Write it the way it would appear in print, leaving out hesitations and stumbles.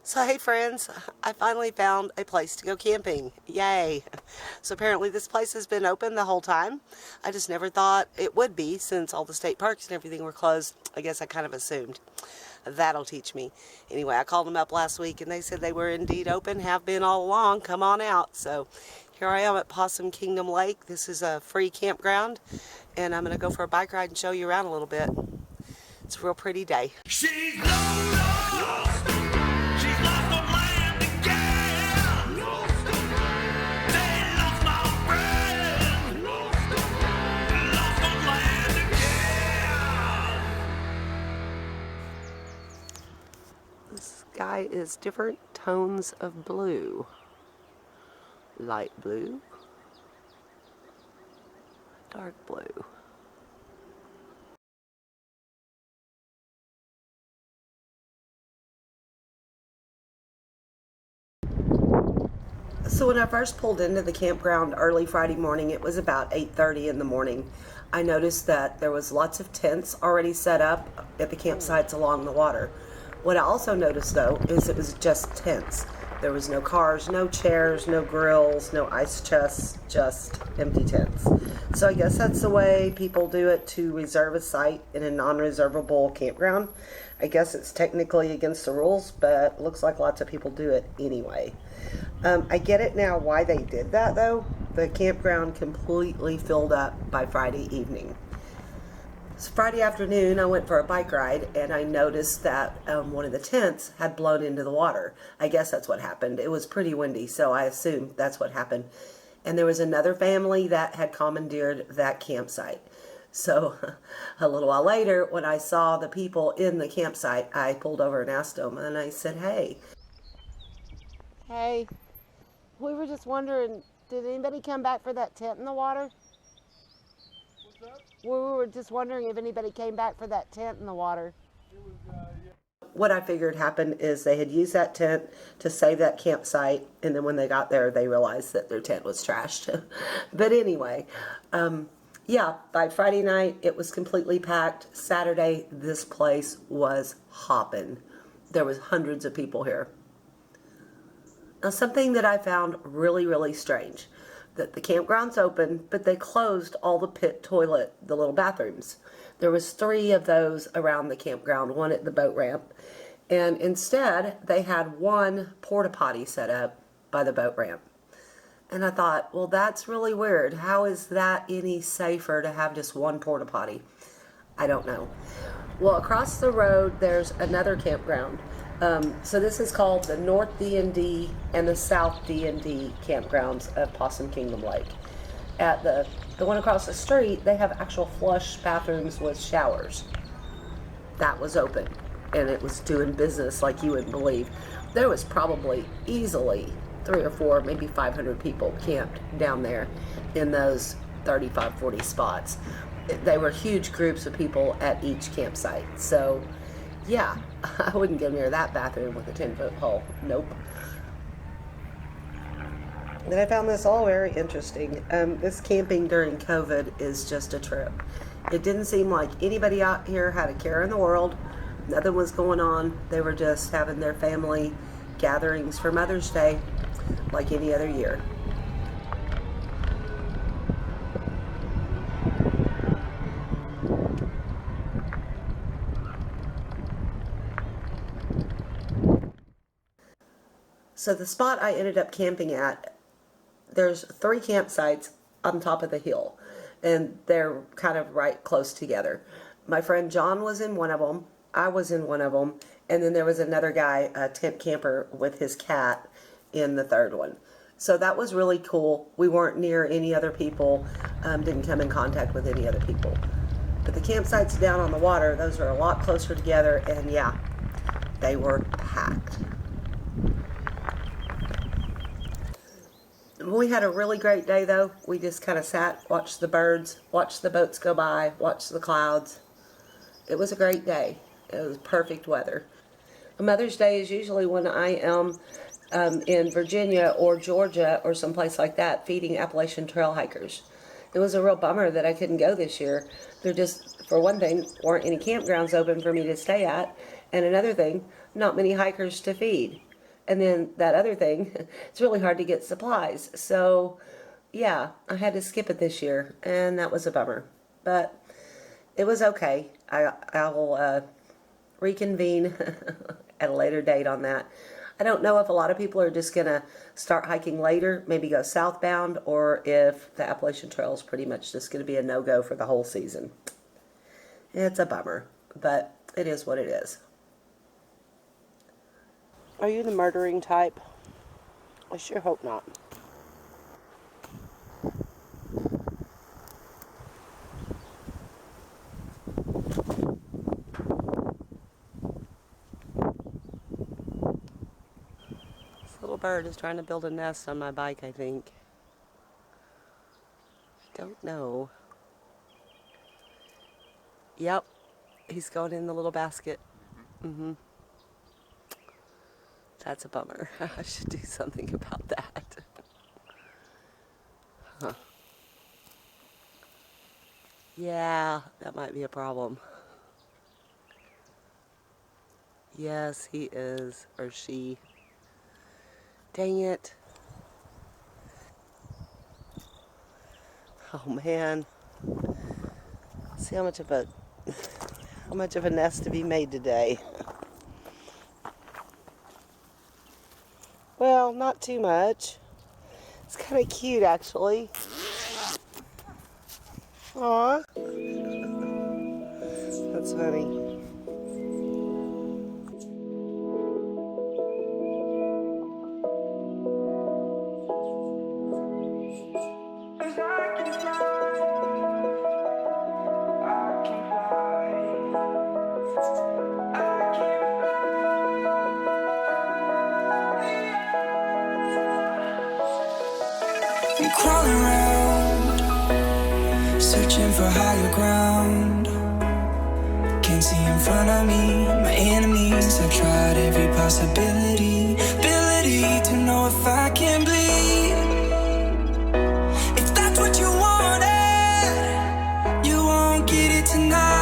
So hey friends, I finally found a place to go camping. Yay! So apparently this place has been open the whole time. I just never thought it would be since all the state parks and everything were closed. I guess I kind of assumed. That'll teach me. Anyway, I called them up last week and they said they were indeed open, have been all along. Come on out. So here I am at Possum Kingdom Lake. This is a free campground and I'm going to go for a bike ride and show you around a little bit. It's a real pretty day. She's lost. She's lost on land again. They lost my friend. Lost on land again. The sky is different tones of blue. Light blue, dark blue. So when I first pulled into the campground early Friday morning, it was about 8:30 in the morning. I noticed that there was lots of tents already set up at the campsites along the water. What I also noticed though is it was just tents. There was no cars, no chairs, no grills, no ice chests, just empty tents. So I guess that's the way people do it to reserve a site in a non-reservable campground. I guess it's technically against the rules, but it looks like lots of people do it anyway. I get it now why they did that though. The campground completely filled up by Friday evening. So Friday afternoon I went for a bike ride and I noticed that one of the tents had blown into the water. I guess that's what happened. It was pretty windy, so I assumed that's what happened. And there was another family that had commandeered that campsite. So a little while later, when I saw the people in the campsite, I pulled over and asked them and I said, Hey, we were just wondering, did anybody come back for that tent in the water? What's that? We were just wondering if anybody came back for that tent in the water. It was, yeah. What I figured happened is they had used that tent to save that campsite, and then when they got there, they realized that their tent was trashed. But anyway, yeah, by Friday night, it was completely packed. Saturday, this place was hopping. There was hundreds of people here. Now, something that I found really, really strange, that the campground's open, but they closed all the pit toilet, the little bathrooms. There was 3 of those around the campground, one at the boat ramp, and instead they had one porta potty set up by the boat ramp. And I thought, well, that's really weird. How is that any safer to have just one porta potty? I don't know. Well, across the road there's another campground. So this is called the North D&D and the South D&D Campgrounds of Possum Kingdom Lake. At the one across the street, they have actual flush bathrooms with showers. That was open, and it was doing business like you wouldn't believe. There was probably easily 3 or 4, maybe 500 people camped down there in those 35, 40 spots. They were huge groups of people at each campsite. So yeah, I wouldn't go near that bathroom with a 10-foot hole. Nope. Then I found this all very interesting. This camping during COVID is just a trip. It didn't seem like anybody out here had a care in the world. Nothing was going on. They were just having their family gatherings for Mother's Day like any other year. So the spot I ended up camping at, there's 3 campsites on top of the hill, and they're kind of right close together. My friend John was in one of them, I was in one of them, and then there was another guy, a tent camper with his cat, in the third one. So that was really cool. We weren't near any other people, didn't come in contact with any other people. But the campsites down on the water, those are a lot closer together, and yeah, they were packed. We had a really great day though. We just kind of sat, watched the birds, watched the boats go by, watched the clouds. It was a great day. It was perfect weather. Mother's Day is usually when I am in Virginia or Georgia or someplace like that feeding Appalachian Trail hikers. It was a real bummer that I couldn't go this year. There just, for one thing, weren't any campgrounds open for me to stay at, and another thing, not many hikers to feed. And then that other thing, it's really hard to get supplies. So, yeah, I had to skip it this year, and that was a bummer. But it was okay. I'll reconvene at a later date on that. I don't know if a lot of people are just going to start hiking later, maybe go southbound, or if the Appalachian Trail is pretty much just going to be a no-go for the whole season. It's a bummer, but it is what it is. Are you the murdering type? I sure hope not. This little bird is trying to build a nest on my bike, I think. I don't know. Yep, he's going in the little basket. Mm-hmm. That's a bummer. I should do something about that. Huh. Yeah, that might be a problem. Yes, he is, or she. Dang it. Oh man. See how much of a nest to be made today. Well, not too much. It's kind of cute, actually. Aw. That's funny. I'm crawling around, searching for higher ground. Can't see in front of me, my enemies. I've tried every possibility, ability to know if I can bleed. If that's what you wanted, you won't get it tonight.